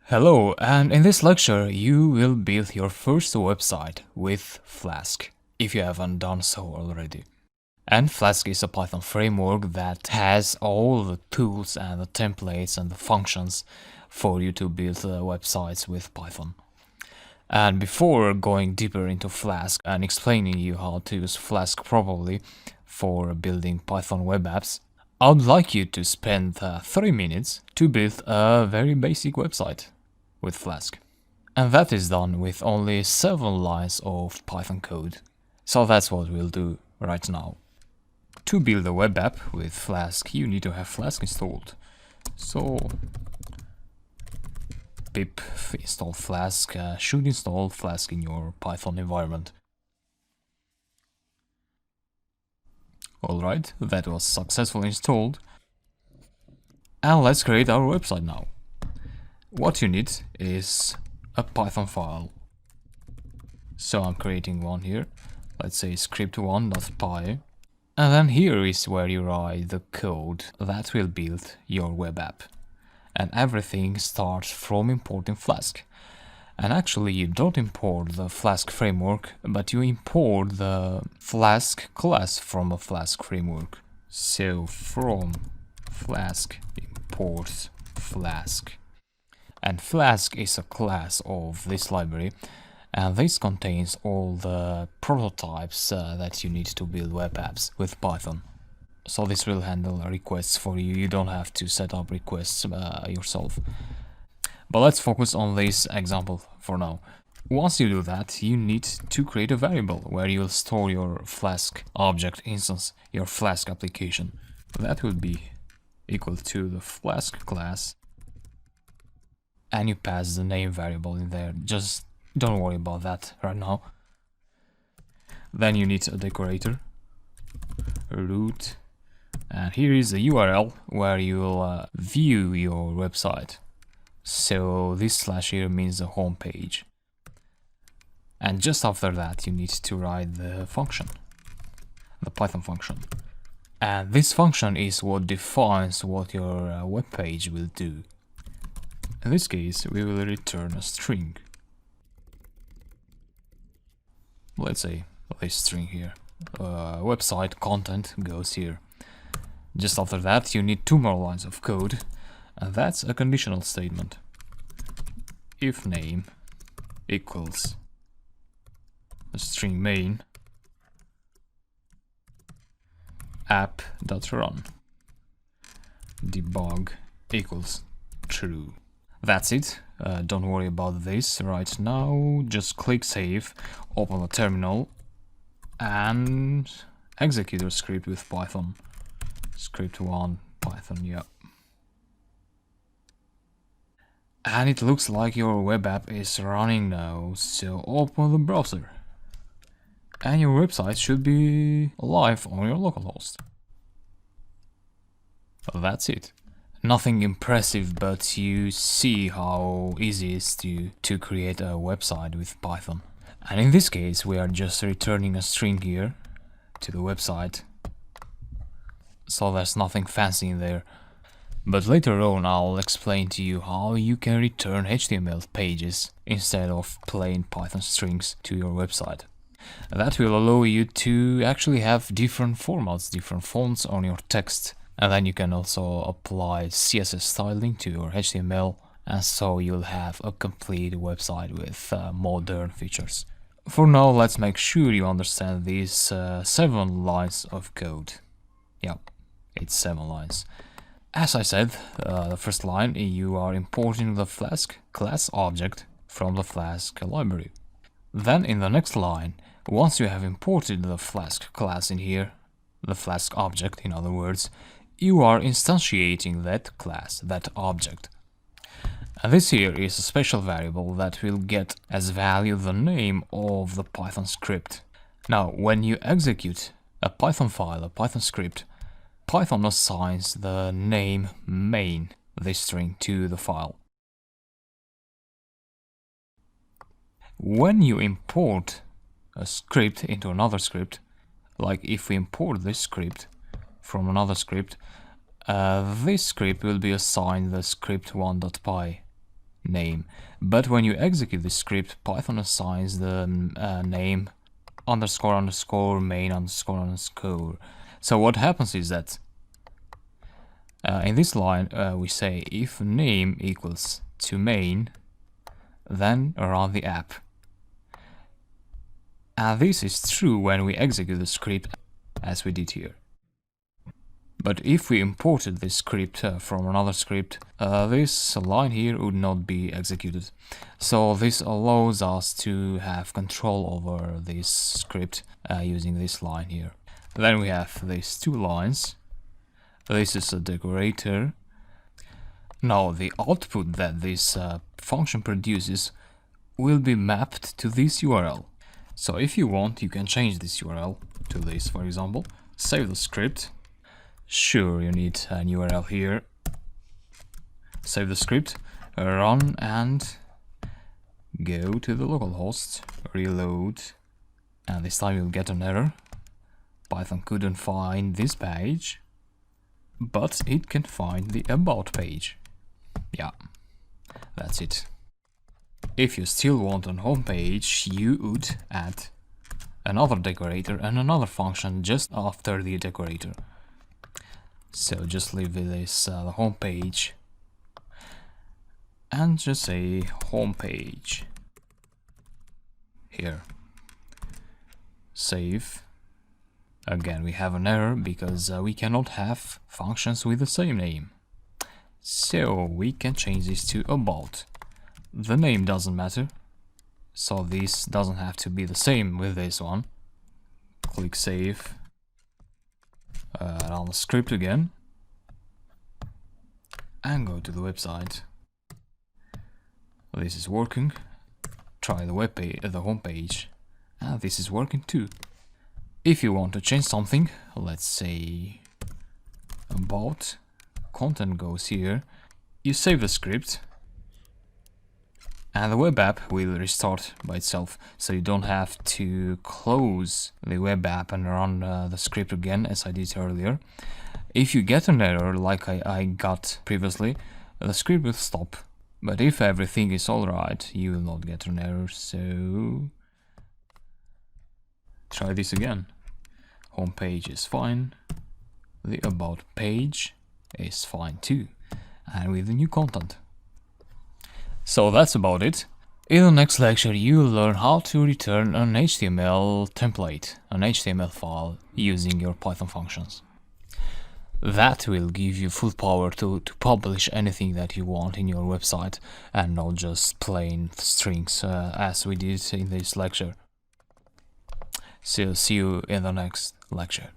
Hello, and in this lecture you will build your first website with Flask, if you haven't done so already. And Flask is a Python framework that has all the tools and the templates and the functions for you to build websites with Python. And before going deeper into Flask and explaining you how to use Flask properly for building Python web apps, I would like you to spend 30 minutes to build a very basic website with Flask. And that is done with only 7 lines of Python code. So that's what we'll do right now. To build a web app with Flask, you need to have Flask installed. So pip install Flask should install Flask in your Python environment. Alright, that was successfully installed. And let's create our website now. What you need is a Python file. So I'm creating one here. Let's say script1.py. And then here is where you write the code that will build your web app. And everything starts from importing Flask. And actually you don't import the Flask framework, but you import the Flask class from a Flask framework. So from Flask import Flask. And Flask is a class of this library, and this contains all the prototypes that you need to build web apps with Python. So this will handle requests for you. You don't have to set up requests yourself. But let's focus on this example for now. Once you do that, you need to create a variable where you'll store your Flask object instance, your Flask application. That will be equal to the Flask class. And you pass the name variable in there. Just don't worry about that right now. Then you need a decorator, root, and here is a URL where you'll view your website. So this slash here means the home page. And just after that you need to write the function, the Python function. And this function is what defines what your web page will do. In this case, we will return a string. Let's say this string here. Website content goes here. Just after that, you need 2 more lines of code, and that's a conditional statement. If name equals a string main app.run debug equals true. That's it. Don't worry about this right now. Just click save, open the terminal, and execute your script with Python. Script1 Python, yeah. And it looks like your web app is running now, so open the browser. And your website should be live on your localhost. That's it. Nothing impressive, but you see how easy it is to create a website with Python. And in this case, we are just returning a string here to the website. So there's nothing fancy in there. But later on, I'll explain to you how you can return HTML pages instead of plain Python strings to your website. That will allow you to actually have different formats, different fonts on your text. And then you can also apply CSS styling to your HTML, and so you'll have a complete website with modern features. For now, let's make sure you understand these 7 lines of code. Yep, it's 7 lines. As I said, the first line, you are importing the Flask class object from the Flask library. Then in the next line, once you have imported the Flask class in here, the Flask object in other words, you are instantiating that class, that object. And this here is a special variable that will get as value the name of the Python script. Now, when you execute a Python file, a Python script, Python assigns the name main, this string, to the file. When you import a script into another script, like if we import this script from another script, this script will be assigned the script1.py name. But when you execute the script, Python assigns the name underscore underscore main underscore underscore. So what happens is that in this line we say if name equals to main, then run the app. And this is true when we execute the script as we did here. But if we imported this script from another script, this line here would not be executed. So this allows us to have control over this script using this line here. Then we have these two lines. This is a decorator. Now the output that this function produces will be mapped to this URL. So if you want, you can change this URL to this, for example. Save the script. Sure, you need an URL here. Save the script, run, and go to the localhost, reload, and this time you'll get an error. Python couldn't find this page, but it can find the about page. Yeah, that's it. If you still want a home page, you would add another decorator and another function just after the decorator. So just leave this the home page and just say home page here. Save. Again, we have an error because we cannot have functions with the same name. So we can change this to about. The name doesn't matter, so this doesn't have to be the same with this one. Click save. Run the script again and go to the website. This is working. Try the web page, the home page, and this is working too. If you want to change something, let's say about content goes here, you save the script and the web app will restart by itself, so you don't have to close the web app and run the script again as I did earlier. If you get an error like I got previously, the script will stop, but if everything is alright, you will not get an error, so try this again. Home page is fine, the about page is fine too, and with the new content. So that's about it. In the next lecture you'll learn how to return an HTML template, an HTML file using your Python functions. That will give you full power to publish anything that you want in your website and not just plain strings as we did in this lecture. So see you in the next lecture.